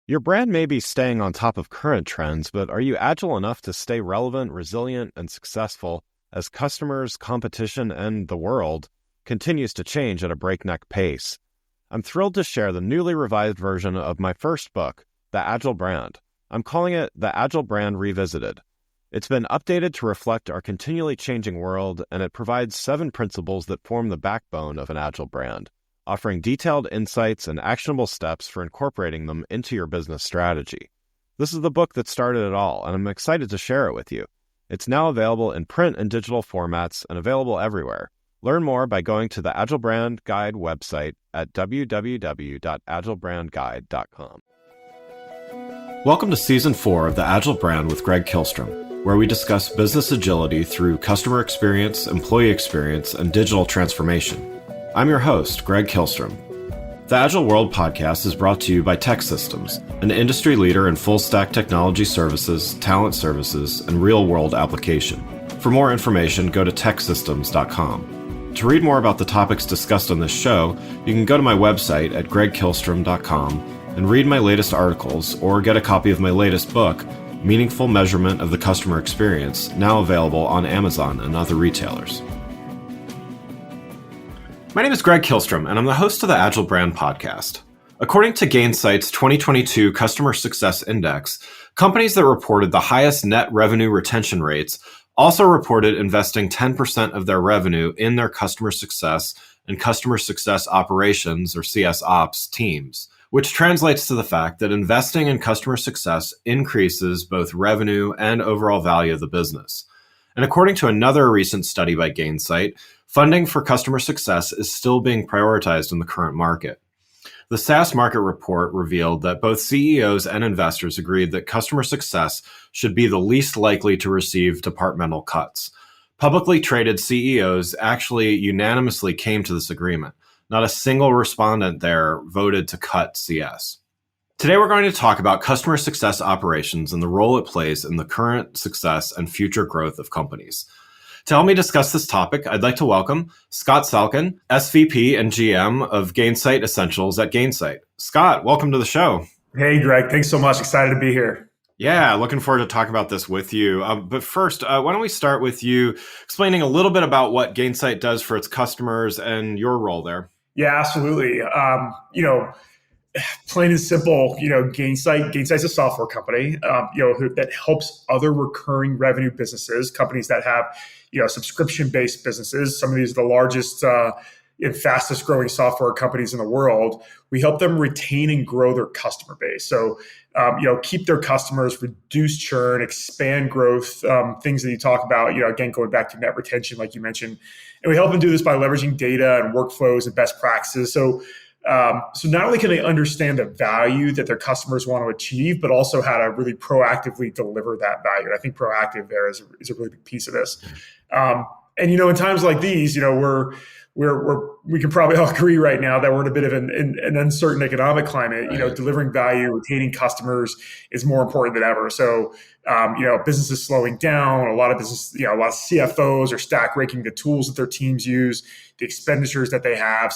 Your brand may be staying on top of current trends, but are you agile enough to stay relevant, resilient, and successful as customers, competition, and the world continues to change at a breakneck pace? I'm thrilled to share the newly revised version of my first book, The Agile Brand. I'm calling it The Agile Brand Revisited. It's been updated to reflect our continually changing world, and it provides 7 principles that form the backbone of an agile brand, offering detailed insights and actionable steps for incorporating them into your business strategy. This is the book that started it all, and I'm excited to share it with you. It's now available in print and digital formats and available everywhere. Learn more by going to the Agile Brand Guide website at www.agilebrandguide.com. Welcome to Season 4 of the Agile Brand with Greg Kihlstrom, where we discuss business agility through customer experience, employee experience, and digital transformation. I'm your host, Greg Kihlstrom. The Agile World podcast is brought to you by TEKsystems, an industry leader in full-stack technology services, talent services, and real-world application. For more information, go to TEKsystems.com. To read more about the topics discussed on this show, you can go to my website at gregkihlstrom.com and read my latest articles or get a copy of my latest book, Meaningful Measurement of the Customer Experience, now available on Amazon and other retailers. My name is Greg Kihlstrom, and I'm the host of the Agile Brand podcast. According to Gainsight's 2022 Customer Success Index, companies that reported the highest net revenue retention rates also reported investing 10% of their revenue in their customer success and customer success operations, or CS Ops, teams, which translates to the fact that investing in customer success increases both revenue and overall value of the business. And according to another recent study by Gainsight, funding for customer success is still being prioritized in the current market. The SaaS market report revealed that both CEOs and investors agreed that customer success should be the least likely to receive departmental cuts. Publicly traded CEOs actually unanimously came to this agreement. Not a single respondent there voted to cut CS. Today, we're going to talk about customer success operations and the role it plays in the current success and future growth of companies. To help me discuss this topic, I'd like to welcome Scott Salkin, SVP and GM of Gainsight Essentials at Gainsight. Scott, welcome to the show. Hey, Greg. Thanks so much. Excited to be here. Yeah, looking forward to talking about this with you. But first, why don't we start with you explaining a little bit about what Gainsight does for its customers and your role there? Yeah, absolutely. Plain and simple, Gainsight's a software company, that helps other recurring revenue businesses, companies that have, subscription-based businesses. Some of these are the largest and fastest growing software companies in the world. We help them retain and grow their customer base. So, keep their customers, reduce churn, expand growth, things that you talk about, again, going back to net retention, like you mentioned. And we help them do this by leveraging data and workflows and best practices. So not only can they understand the value that their customers want to achieve, but also how to really proactively deliver that value. And I think proactive there is a really big piece of this. In times like these, we can probably all agree right now that we're in a bit of an uncertain economic climate. Right. Delivering value, retaining customers is more important than ever. So, business is slowing down. A lot of CFOs are stack ranking the tools that their teams use, the expenditures that they have.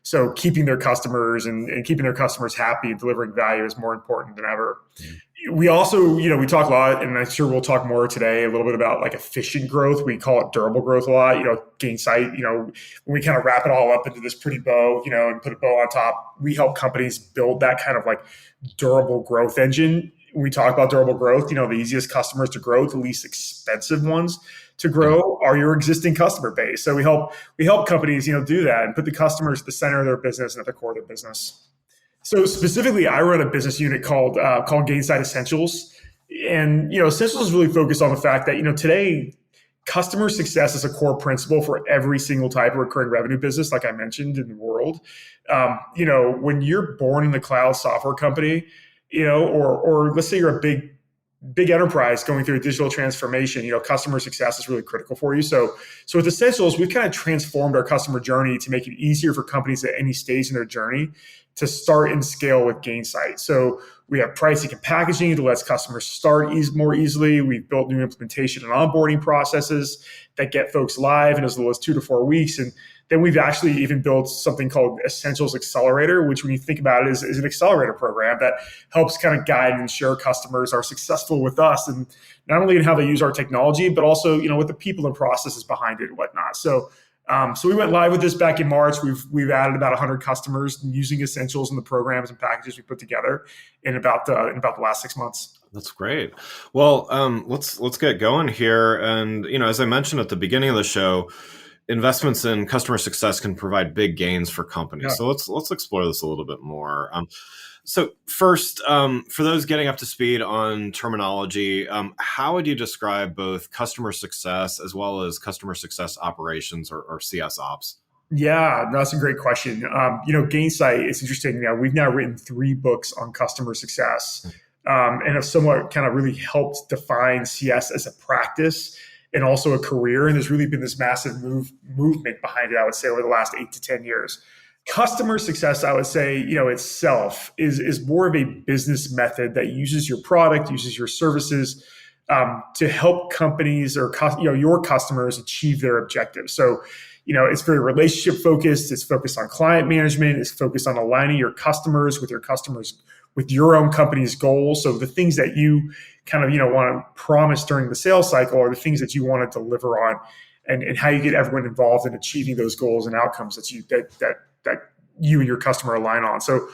So keeping their customers and keeping their customers happy and delivering value is more important than ever. Mm-hmm. We also, we talk a lot, and I'm sure we'll talk more today, a little bit about like efficient growth. We call it durable growth a lot. Gainsight, when we kind of wrap it all up into this pretty bow, and put a bow on top, we help companies build that kind of like durable growth engine. When we talk about durable growth, the easiest customers to grow, the least expensive ones to grow are your existing customer base. So we help companies, do that and put the customers at the center of their business and at the core of their business. So specifically, I run a business unit called Gainsight Essentials. And, Essentials is really focused on the fact that, today, customer success is a core principle for every single type of recurring revenue business, like I mentioned, in the world. When you're born in the cloud software company, or let's say you're a big enterprise going through a digital transformation, customer success is really critical for you. So with Essentials, we've kind of transformed our customer journey to make it easier for companies at any stage in their journey to start and scale with Gainsight. So we have pricing and packaging that lets customers start more easily. We've built new implementation and onboarding processes that get folks live in as little as 2 to 4 weeks. And then we've actually even built something called Essentials Accelerator, which when you think about it is an accelerator program that helps kind of guide and ensure customers are successful with us, and not only in how they use our technology, but also, with the people and processes behind it and whatnot. So we went live with this back in March. We've added about 100 customers using Essentials in the programs and packages we put together in about the last 6 months. That's great. Well, let's get going here. And as I mentioned at the beginning of the show, investments in customer success can provide big gains for companies. Yeah. So let's explore this a little bit more. So first, for those getting up to speed on terminology, how would you describe both customer success as well as customer success operations or CS ops? Yeah, that's a great question. Gainsight, it's interesting. We've now written 3 books on customer success and have somewhat kind of really helped define CS as a practice and also a career. And there's really been this massive movement behind it, I would say, over the last 8 to 10 years. Customer success, I would say, itself is more of a business method that uses your product, uses your services to help companies or your customers achieve their objectives. So, it's very relationship focused. It's focused on client management. It's focused on aligning your customers with your own company's goals. So the things that you kind of want to promise during the sales cycle are the things that you want to deliver on, and how you get everyone involved in achieving those goals and outcomes that you and your customer align on. So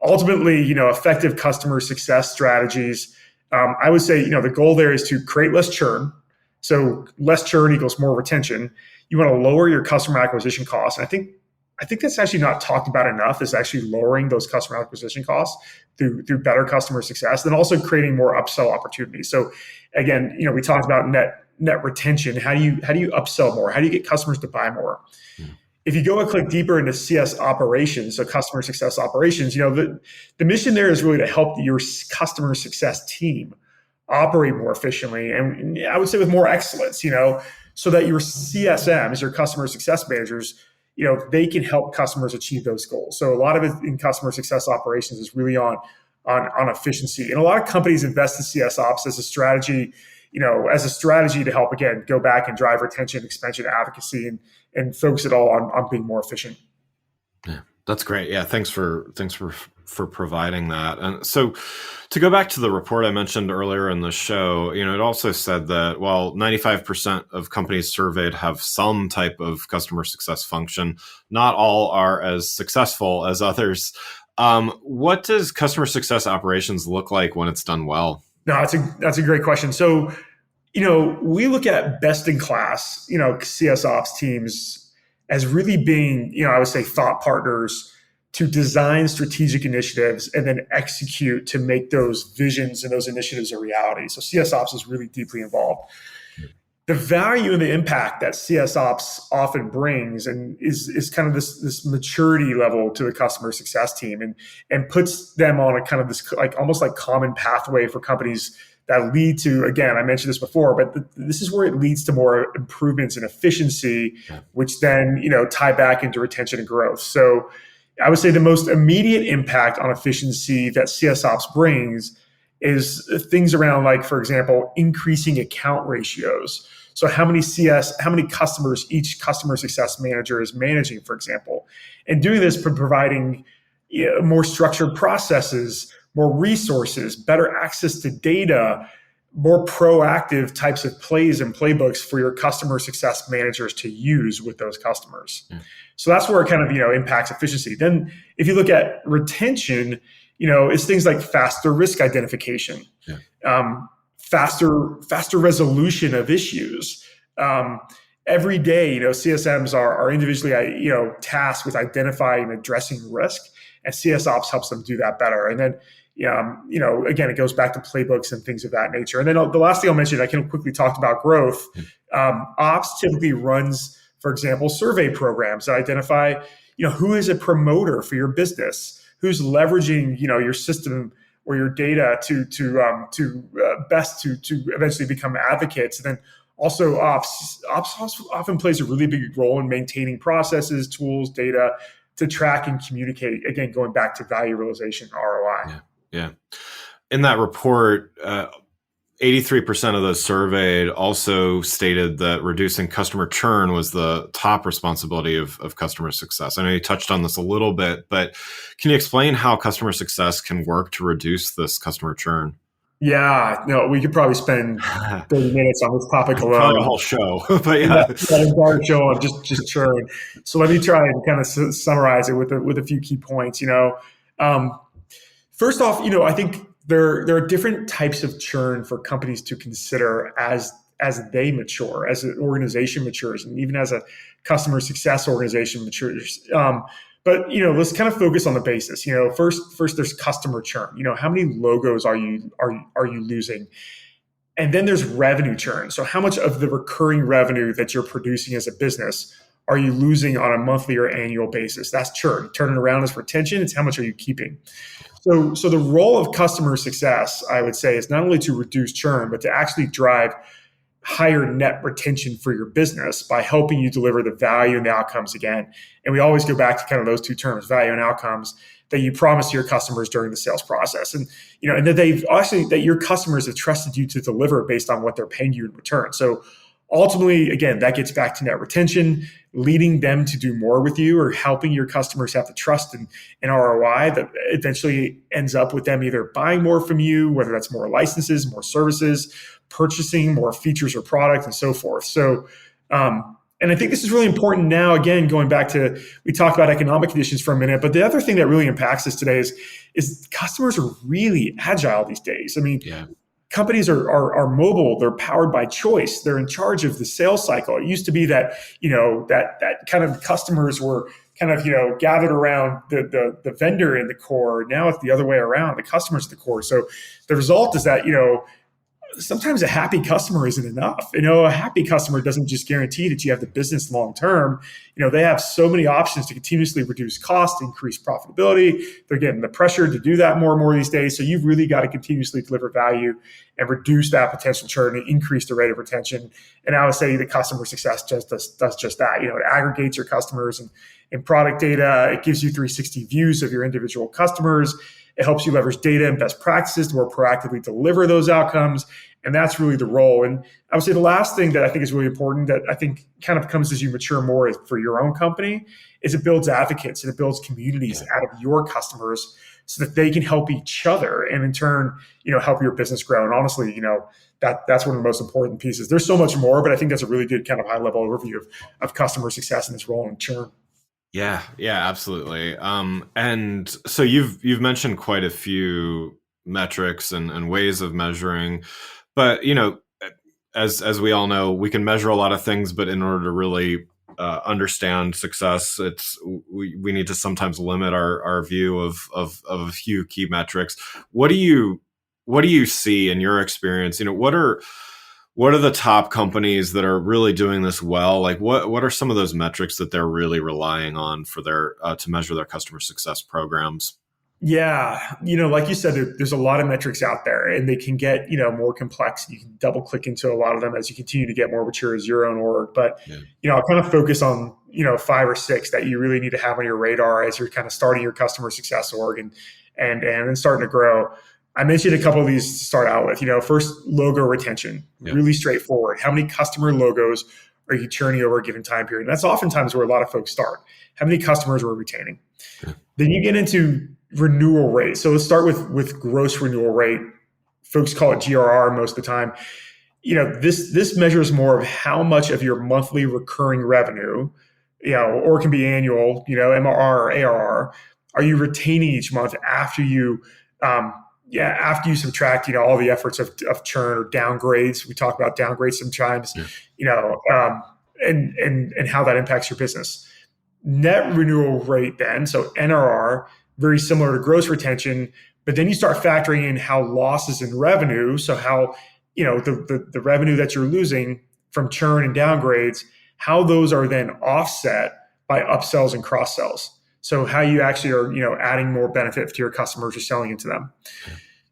ultimately, effective customer success strategies, I would say, the goal there is to create less churn. So less churn equals more retention. You want to lower your customer acquisition costs. And I think that's actually not talked about enough, is actually lowering those customer acquisition costs through better customer success, then also creating more upsell opportunities. So again, we talked about net retention. How do you upsell more? How do you get customers to buy more? If you go a click deeper into CS operations, so customer success operations, the mission there is really to help your customer success team operate more efficiently, and I would say with more excellence, so that your CSMs, your customer success managers, they can help customers achieve those goals. So a lot of it in customer success operations is really on efficiency. And a lot of companies invest in CS ops as a strategy, to help, again, go back and drive retention, expansion, advocacy, and focus it all on being more efficient. Yeah, that's great. Yeah, thanks for providing that. And so to go back to the report I mentioned earlier in the show, it also said that while 95% of companies surveyed have some type of customer success function, not all are as successful as others. What does customer success operations look like when it's done well? No, that's a great question. So, we look at best in class, CS ops teams as really being, I would say, thought partners to design strategic initiatives and then execute to make those visions and those initiatives a reality. So CS ops is really deeply involved. The value and the impact that CS ops often brings and is kind of this maturity level to the customer success team and puts them on a kind of this almost like common pathway for companies that lead to, again, I mentioned this before, but this is where it leads to more improvements in efficiency, which then, tie back into retention and growth. So I would say the most immediate impact on efficiency that CS ops brings is things around, like, for example, increasing account ratios. So how many customers each customer success manager is managing, for example, and doing this for providing more structured processes, more resources, better access to data, more proactive types of plays and playbooks for your customer success managers to use with those customers. So that's where it kind of, impacts efficiency. Then if you look at retention, it's things like faster risk identification, faster resolution of issues. Every day, CSMs are individually, tasked with identifying and addressing risk, and CS ops helps them do that better. And then, again, it goes back to playbooks and things of that nature. And then the last thing I'll mention, I can quickly talk about growth. Ops typically runs, for example, survey programs that identify, who is a promoter for your business, who's leveraging, your system or your data to eventually become advocates. And then also ops often plays a really big role in maintaining processes, tools, data, to track and communicate, again, going back to value realization, ROI. Yeah. In that report, 83% of those surveyed also stated that reducing customer churn was the top responsibility of customer success. I know you touched on this a little bit, but can you explain how customer success can work to reduce this customer churn? Yeah, no, we could probably spend 30 minutes on this topic alone. Probably a whole show, but yeah, an entire show on just churn. So let me try and kind of summarize it with a few key points. First off, I think there are different types of churn for companies to consider as they mature, as an organization matures, and even as a customer success organization matures. But let's kind of focus on the basis. First there's customer churn. How many logos are you losing? And then there's revenue churn. So how much of the recurring revenue that you're producing as a business are you losing on a monthly or annual basis? That's churn. Turning around is retention. It's how much are you keeping? So the role of customer success, I would say, is not only to reduce churn, but to actually drive higher net retention for your business by helping you deliver the value and the outcomes again. And we always go back to kind of those two terms, value and outcomes, that you promise to your customers during the sales process. And, and that your customers have trusted you to deliver based on what they're paying you in return. So ultimately, again, that gets back to net retention, leading them to do more with you or helping your customers have the trust and ROI that eventually ends up with them either buying more from you, whether that's more licenses, more services, purchasing more features or product, and so forth. So, and I think this is really important now, again, going back to, we talked about economic conditions for a minute, but the other thing that really impacts us today is customers are really agile these days. I mean, companies are mobile. They're powered by choice. They're in charge of the sales cycle. It used to be that, that kind of customers were kind of, gathered around the vendor in the core. Now it's the other way around. The customer's at the core. So the result is that, sometimes a happy customer isn't enough. A happy customer doesn't just guarantee that you have the business long term. They have so many options to continuously reduce cost, increase profitability. They're getting the pressure to do that more and more these days. So you've really got to continuously deliver value and reduce that potential churn and increase the rate of retention. And I would say the customer success does just that. It aggregates your customers and product data. It gives you 360 views of your individual customers. It helps you leverage data and best practices to more proactively deliver those outcomes. And that's really the role. And I would say the last thing that I think is really important that I think kind of comes as you mature more for your own company is it builds advocates and it builds communities out of your customers so that they can help each other and in turn, help your business grow. And honestly, that's one of the most important pieces. There's so much more, but I think that's a really good kind of high level overview of customer success and its role in churn. Yeah, absolutely. And so you've mentioned quite a few metrics and ways of measuring, but as we all know, we can measure a lot of things, but in order to really understand success, we need to sometimes limit our view of a few key metrics. What do you see in your experience? What are the top companies that are really doing this well? Like what are some of those metrics that they're really relying on for their to measure their customer success programs? Yeah. Like you said, there's a lot of metrics out there and they can get, more complex. You can double click into a lot of them as you continue to get more mature as your own org. But, I'll kind of focus on, 5 or 6 that you really need to have on your radar as you're kind of starting your customer success org and starting to grow. I mentioned a couple of these to start out with. First, logo retention, really straightforward. How many customer logos are you churning over a given time period? And that's oftentimes where a lot of folks start. How many customers we're retaining? Then you get into renewal rate. So let's start with gross renewal rate. Folks call it GRR most of the time. This measures more of how much of your monthly recurring revenue, or it can be annual, MRR or ARR, are you retaining each month after you after you subtract, all the efforts of churn or downgrades. We talk about downgrades sometimes, and how that impacts your business. Net renewal rate then, so NRR, very similar to gross retention, but then you start factoring in how losses in revenue, so how, the revenue that you're losing from churn and downgrades, how those are then offset by upsells and cross sells. So how you actually are, adding more benefit to your customers or selling into them.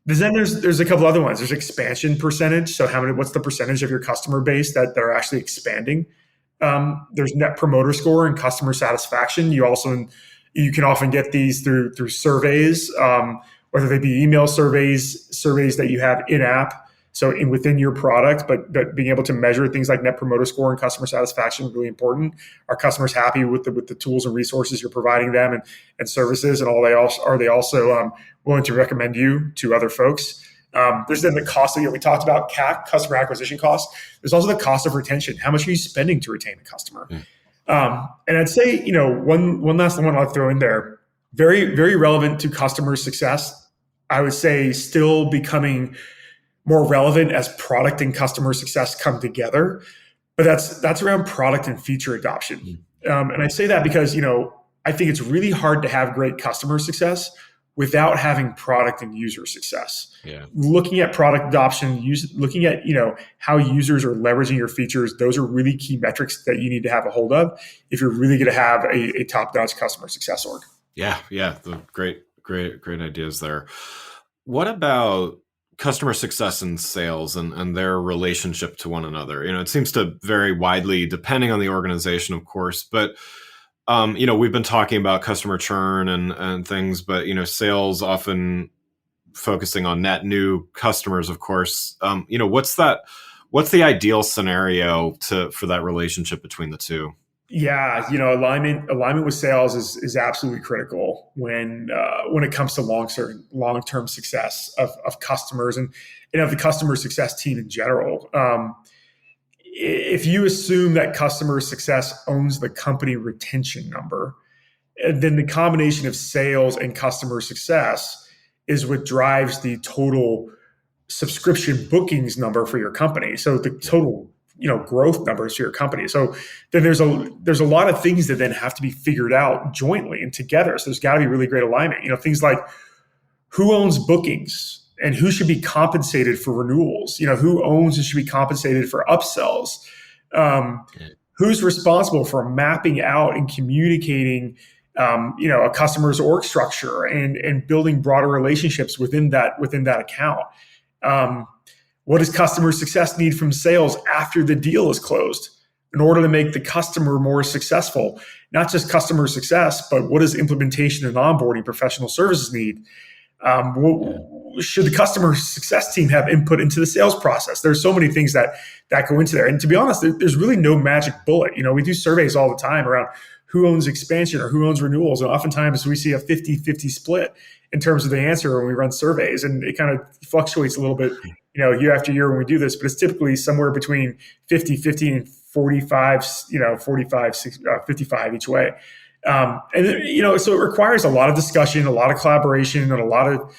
Then there's a couple other ones. There's expansion percentage. So what's the percentage of your customer base that are actually expanding? There's net promoter score and customer satisfaction. You also You can often get these through surveys, whether they be email surveys that you have in app, so within your product, but being able to measure things like Net Promoter Score and customer satisfaction is really important. Are customers happy with the tools and resources you're providing them and services, and are they also willing to recommend you to other folks? There's then the cost of, we talked about CAC, customer acquisition costs. There's also the cost of retention. How much are you spending to retain a customer? And I'd say, one last one I'll throw in there, very, very relevant to customer success. I would say still becoming more relevant as product and customer success come together, but that's around product and feature adoption. And I say that because, I think it's really hard to have great customer success without having product and user success. Yeah. Looking at product adoption, looking at, how users are leveraging your features, those are really key metrics that you need to have a hold of if you're really going to have a top-notch customer success org. Yeah. The great ideas there. What about customer success and sales and their relationship to one another? It seems to vary widely depending on the organization, of course, but we've been talking about customer churn and things, but sales often focusing on net new customers, of course. What's the ideal scenario for that relationship between the two? Yeah, alignment with sales is absolutely critical when it comes to long-term success of customers and of the customer success team in general. If you assume that customer success owns the company retention number, then the combination of sales and customer success is what drives the total subscription bookings number for your company. So the total growth numbers for your company. So then there's a lot of things that then have to be figured out jointly and together. So there's got to be really great alignment. Things like who owns bookings and who should be compensated for renewals. Who owns and should be compensated for upsells. Who's responsible for mapping out and communicating a customer's org structure and building broader relationships within that account. What does customer success need from sales after the deal is closed in order to make the customer more successful? Not just customer success, but what does implementation and onboarding professional services need? Should the customer success team have input into the sales process? There's so many things that go into there. And to be honest, there's really no magic bullet. We do surveys all the time around who owns expansion or who owns renewals. And oftentimes we see a 50-50 split in terms of the answer when we run surveys. And it kind of fluctuates a little bit, year after year when we do this, but it's typically somewhere between 50-50 and 45, 55 each way. So it requires a lot of discussion, a lot of collaboration, and a lot of,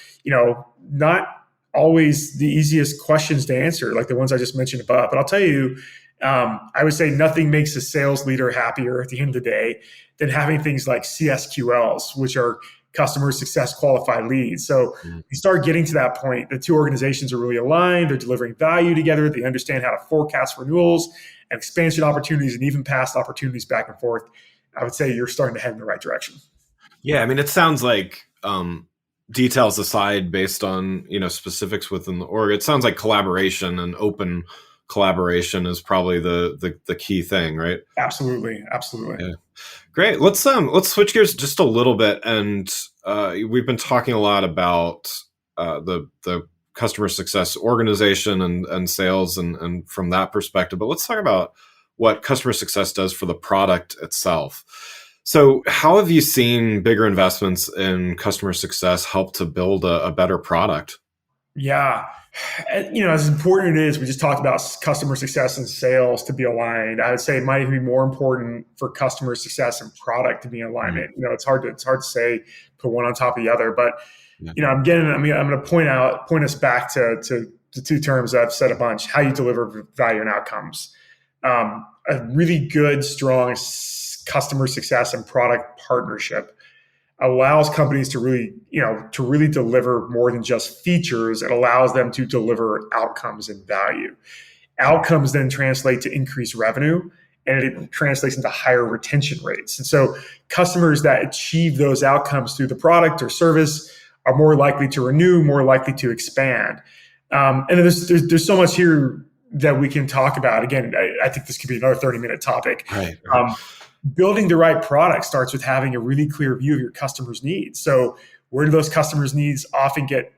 not always the easiest questions to answer, like the ones I just mentioned above. But I'll tell you, I would say nothing makes a sales leader happier at the end of the day than having things like CSQLs, which are customer success qualified leads. So you start getting to that point, the two organizations are really aligned, they're delivering value together, they understand how to forecast renewals and expansion opportunities and even past opportunities back and forth. I would say you're starting to head in the right direction. Yeah, it sounds like details aside, based on specifics within the org, it sounds like collaboration and open collaboration is probably the key thing, right? Absolutely. Yeah. Great. Let's switch gears just a little bit, and we've been talking a lot about the customer success organization and sales and from that perspective. But let's talk about what customer success does for the product itself. So how have you seen bigger investments in customer success help to build a better product? Yeah. As important it is, we just talked about customer success and sales to be aligned. I would say it might even be more important for customer success and product to be in alignment. It's hard to say put one on top of the other, but I'm going to point us back to the two terms I've said a bunch: how you deliver value and outcomes. A really good, strong customer success and product partnership allows companies to really deliver more than just features. It allows them to deliver outcomes and value. Outcomes then translate to increased revenue, and it translates into higher retention rates. And so customers that achieve those outcomes through the product or service are more likely to renew, more likely to expand. And there's so much here that we can talk about. Again, I think this could be another 30-minute topic. Right. building the right product starts with having a really clear view of your customers' needs. So where do those customers' needs often get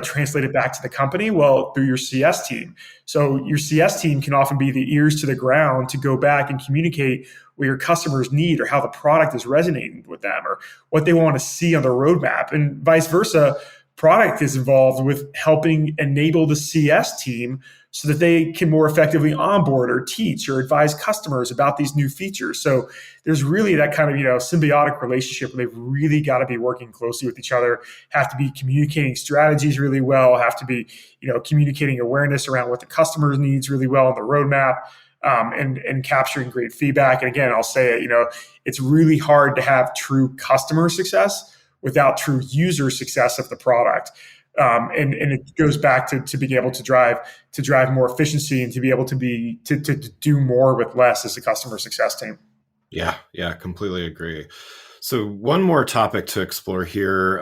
translated back to the company? Well, through your CS team. So your CS team can often be the ears to the ground to go back and communicate what your customers need or how the product is resonating with them or what they want to see on the roadmap, and vice versa. Product is involved with helping enable the CS team so that they can more effectively onboard or teach or advise customers about these new features. So there's really that kind of symbiotic relationship where they've really got to be working closely with each other, have to be communicating strategies really well, have to be communicating awareness around what the customer's needs really well on the roadmap, and capturing great feedback. And again, I'll say it, it's really hard to have true customer success without true user success of the product. And it goes back to being able to drive more efficiency and to be able to do more with less as a customer success team. Yeah, completely agree. So one more topic to explore here.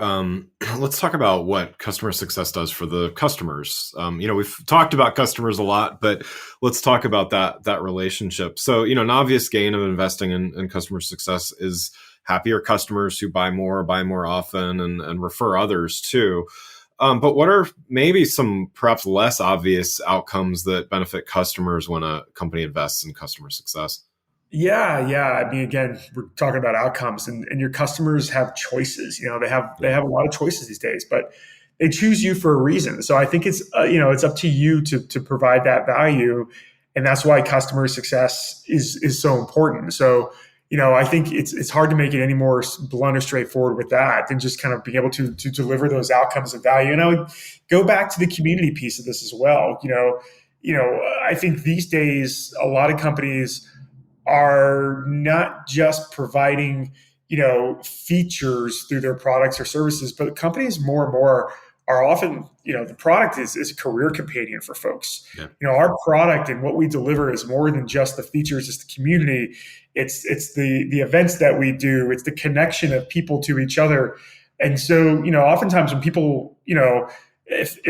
Let's talk about what customer success does for the customers. We've talked about customers a lot, but let's talk about that relationship. So, an obvious gain of investing in customer success is happier customers who buy more often and refer others too. But what are maybe some perhaps less obvious outcomes that benefit customers when a company invests in customer success? Yeah. I mean, again, we're talking about outcomes, and your customers have choices. They have a lot of choices these days, but they choose you for a reason. So I think it's it's up to you to provide that value, and that's why customer success is so important. So I think it's hard to make it any more blunt or straightforward with that than just kind of being able to deliver those outcomes of value. And I would go back to the community piece of this as well. I think these days a lot of companies are not just providing features through their products or services, but companies more and more are often, the product is a career companion for folks. Yeah. Our product and what we deliver is more than just the features, it's the community, it's the events that we do, it's the connection of people to each other. And so, oftentimes when people, if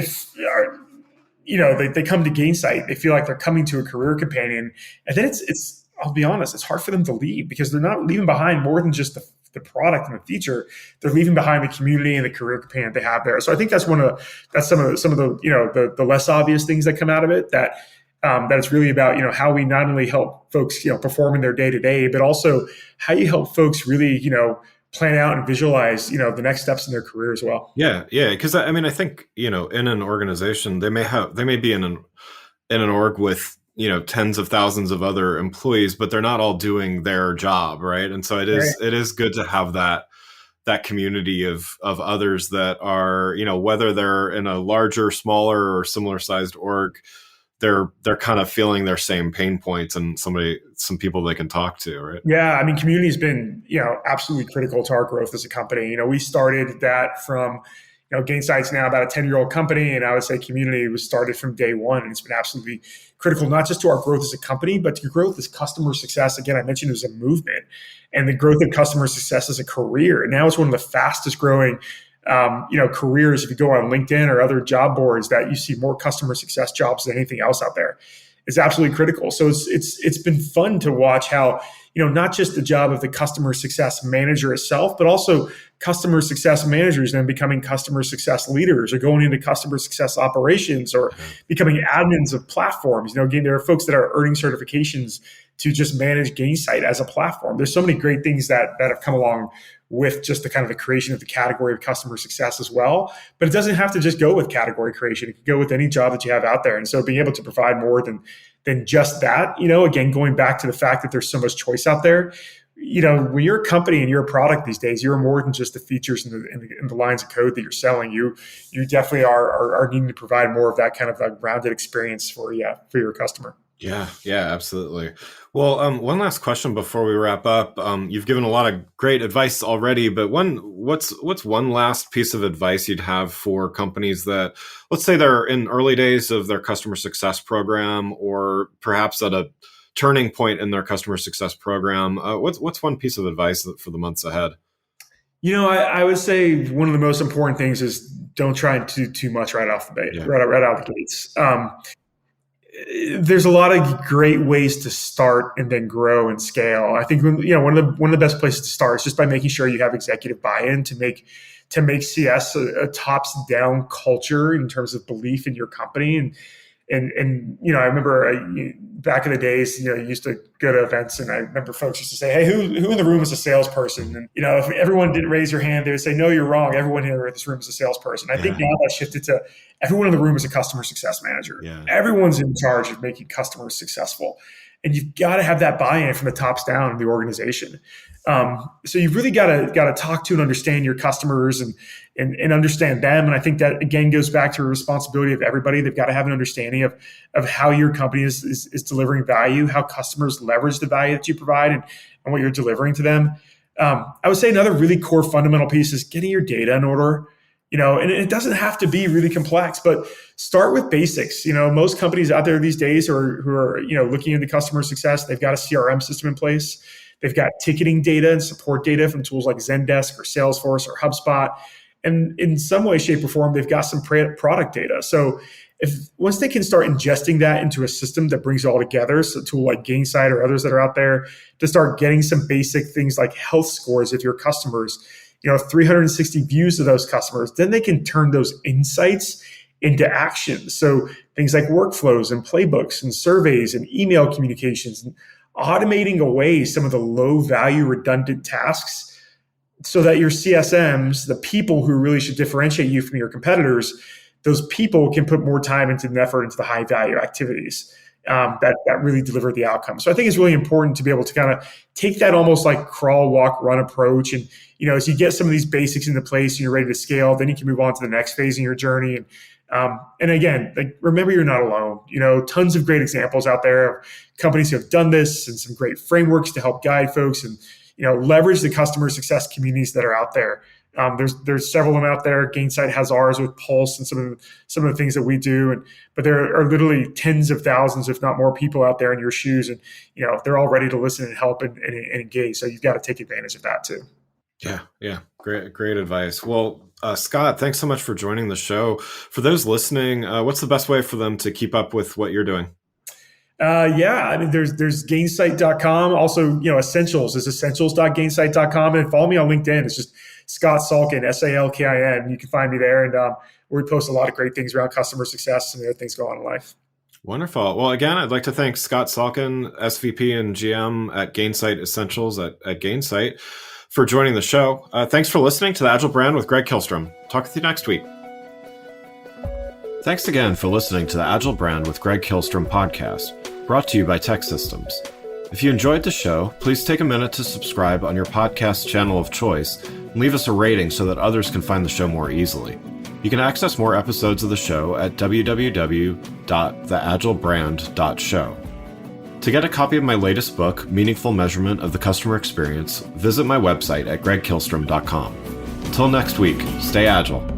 they come to Gainsight, they feel like they're coming to a career companion, and then it's I'll be honest, it's hard for them to leave because they're not leaving behind more than just the product and the feature. They're leaving behind the community and the career companion they have there. So I think that's some of the the less obvious things that come out of it. That it's really about how we not only help folks perform in their day to day, but also how you help folks really plan out and visualize the next steps in their career as well. Yeah, because I mean I think in an organization they may be in an org with tens of thousands of other employees, but they're not all doing their job, right? And so it is good to have that community of others that are whether they're in a larger, smaller, or similar sized org, they're kind of feeling their same pain points and some people they can talk to, right? Yeah, I mean, community has been absolutely critical to our growth as a company. We started that from Gainsight's now about a 10-year-old company, and I would say community was started from day one, and it's been absolutely critical, not just to our growth as a company, but to growth as customer success. Again, I mentioned it was a movement, and the growth of customer success as a career. And now it's one of the fastest growing careers. If you go on LinkedIn or other job boards, that you see more customer success jobs than anything else out there. It's absolutely critical. So it's been fun to watch how not just the job of the customer success manager itself, but also customer success managers then becoming customer success leaders or going into customer success operations or becoming admins of platforms. Again, there are folks that are earning certifications to just manage Gainsight as a platform. There's so many great things that have come along with just the kind of the creation of the category of customer success as well. But it doesn't have to just go with category creation. It can go with any job that you have out there. And so being able to provide more than just that, again, going back to the fact that there's so much choice out there, when you're a company and you're a product these days, you're more than just the features and the lines of code that you're selling. You definitely are needing to provide more of that kind of a rounded experience for your customer. Yeah, absolutely. Well, one last question before we wrap up. You've given a lot of great advice already, but what's one last piece of advice you'd have for companies that, let's say they're in early days of their customer success program, or perhaps at a turning point in their customer success program? What's one piece of advice for the months ahead? I would say one of the most important things is don't try and do too much right off the bat, right out of the gates. there's a lot of great ways to start and then grow and scale. I think one of the best places to start is just by making sure you have executive buy-in to make CS a tops down culture in terms of belief in your company. And I remember back in the days, you used to go to events, and I remember folks used to say, "Hey, who in the room is a salesperson?" And if everyone didn't raise your hand, they would say, "No, you're wrong. Everyone here in this room is a salesperson." I think now that shifted to everyone in the room is a customer success manager. Yeah. Everyone's in charge of making customers successful, and you've got to have that buy-in from the tops down in the organization. So you've really got to talk to and understand your customers and understand them. And I think that again goes back to a responsibility of everybody. They've got to have an understanding of how your company is delivering value, how customers leverage the value that you provide, and what you're delivering to them. I would say another really core fundamental piece is getting your data in order. And it doesn't have to be really complex, but start with basics. Most companies out there these days who are looking into customer success, they've got a CRM system in place. They've got ticketing data and support data from tools like Zendesk or Salesforce or HubSpot. And in some way, shape, or form, they've got some product data. So once they can start ingesting that into a system that brings it all together, so a tool like Gainsight or others that are out there, to start getting some basic things like health scores of your customers, 360 views of those customers, then they can turn those insights into action. So things like workflows and playbooks and surveys and email communications, and automating away some of the low value redundant tasks so that your CSMs, the people who really should differentiate you from your competitors, those people can put more time into the effort into the high value activities that really deliver the outcome. So I think it's really important to be able to kind of take that almost like crawl, walk, run approach. And, as you get some of these basics into place and you're ready to scale, then you can move on to the next phase in your journey. And again, remember, you're not alone. Tons of great examples out there of companies who have done this, and some great frameworks to help guide folks and, leverage the customer success communities that are out there. There's several of them out there. Gainsight has ours with Pulse and some of the things that we do. But there are literally tens of thousands, if not more, people out there in your shoes, and they're all ready to listen and help and engage. So you've got to take advantage of that too. Yeah. Great advice. Well, Scott, thanks so much for joining the show. For those listening, what's the best way for them to keep up with what you're doing? There's Gainsight.com. Also, Essentials is essentials.gainsight.com. And follow me on LinkedIn. It's just Scott Salkin, Salkin. You can find me there. And we post a lot of great things around customer success and the other things going on in life. Wonderful. Well, again, I'd like to thank Scott Salkin, SVP and GM at Gainsight Essentials at Gainsight, for joining the show. Thanks for listening to the Agile Brand with Greg Kihlstrom. Talk with you next week. Thanks again for listening to the Agile Brand with Greg Kihlstrom podcast, brought to you by TEKsystems. If you enjoyed the show, please take a minute to subscribe on your podcast channel of choice and leave us a rating so that others can find the show more easily. You can access more episodes of the show at www.theagilebrand.show. To get a copy of my latest book, Meaningful Measurement of the Customer Experience, visit my website at gregkihlstrom.com. Until next week, stay agile.